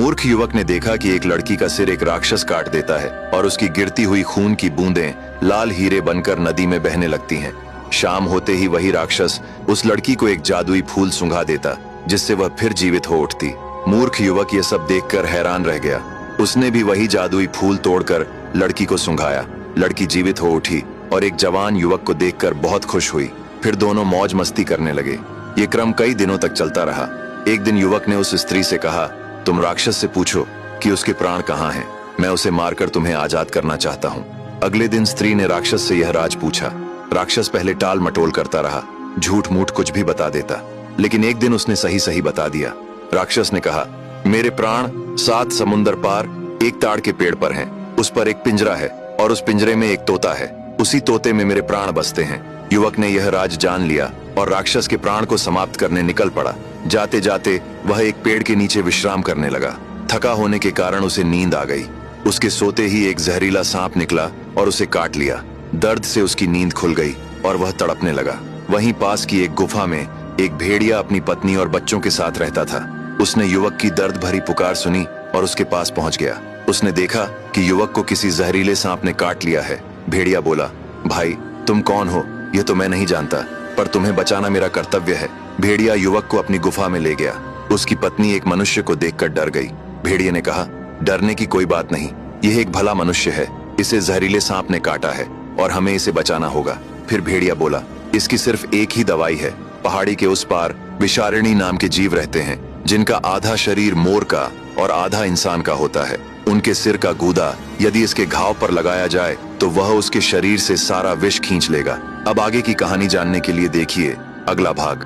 मूर्ख युवक ने देखा कि एक लड़की का सिर एक राक्षस काट देता है और उसकी गिरती हुई खून की बूंदें लाल हीरे बनकर नदी में बहने लगती हैं। शाम होते ही वही राक्षस उस लड़की को एक जादुई फूल सुंघा देता, जिससे वह फिर जीवित हो उठती। मूर्ख युवक ये सब देखकर हैरान रह गया। उसने भी वही जादुई फूल तोड़कर लड़की को सुंघाया। लड़की जीवित हो उठी और एक जवान युवक को देखकर बहुत खुश हुई। फिर दोनों मौज मस्ती करने लगे। ये क्रम कई दिनों तक चलता रहा। एक दिन युवक ने उस स्त्री से कहा, तुम राक्षस से पूछो कि उसके प्राण कहाँ हैं। मैं उसे मारकर तुम्हें आजाद करना चाहता हूँ। अगले दिन स्त्री ने राक्षस से यह राज पूछा। राक्षस पहले टाल मटोल करता रहा, झूठ मूठ कुछ भी बता देता, लेकिन एक दिन उसने सही सही बता दिया। राक्षस ने कहा, मेरे प्राण 7 समुंदर पार एक ताड़ के पेड़ पर हैं। उस पर एक पिंजरा है और उस पिंजरे में एक तोता है। उसी तोते में मेरे प्राण बसते हैं। युवक ने यह राज जान लिया और राक्षस के प्राण को समाप्त करने निकल पड़ा। जाते जाते वह एक पेड़ के नीचे विश्राम करने लगा। थका होने के कारण उसे नींद आ गई। उसके सोते ही एक जहरीला सांप निकला और उसे काट लिया। दर्द से उसकी नींद खुल गई और वह तड़पने लगा। वहीं पास की एक गुफा में एक भेड़िया अपनी पत्नी और बच्चों के साथ रहता था। उसने युवक की दर्द भरी पुकार सुनी और उसके पास पहुंच गया। उसने देखा कि युवक को किसी जहरीले सांप ने काट लिया है। भेड़िया बोला, भाई तुम कौन हो यह तो मैं नहीं जानता, पर तुम्हें बचाना मेरा कर्तव्य है। भेड़िया युवक को अपनी गुफा में ले गया। उसकी पत्नी एक मनुष्य को देखकर डर गई। भेड़िए ने कहा, डरने की कोई बात नहीं, यह एक भला मनुष्य है। इसे जहरीले सांप ने काटा है और हमें इसे बचाना होगा। फिर भेड़िया बोला, इसकी सिर्फ एक ही दवाई है। पहाड़ी के उस पार विषारिणी नाम के जीव रहते हैं, जिनका आधा शरीर मोर का और आधा इंसान का होता है। उनके सिर का गूदा यदि इसके घाव पर लगाया जाए तो वह उसके शरीर से सारा विष खींच लेगा। अब आगे की कहानी जानने के लिए देखिए अगला भाग।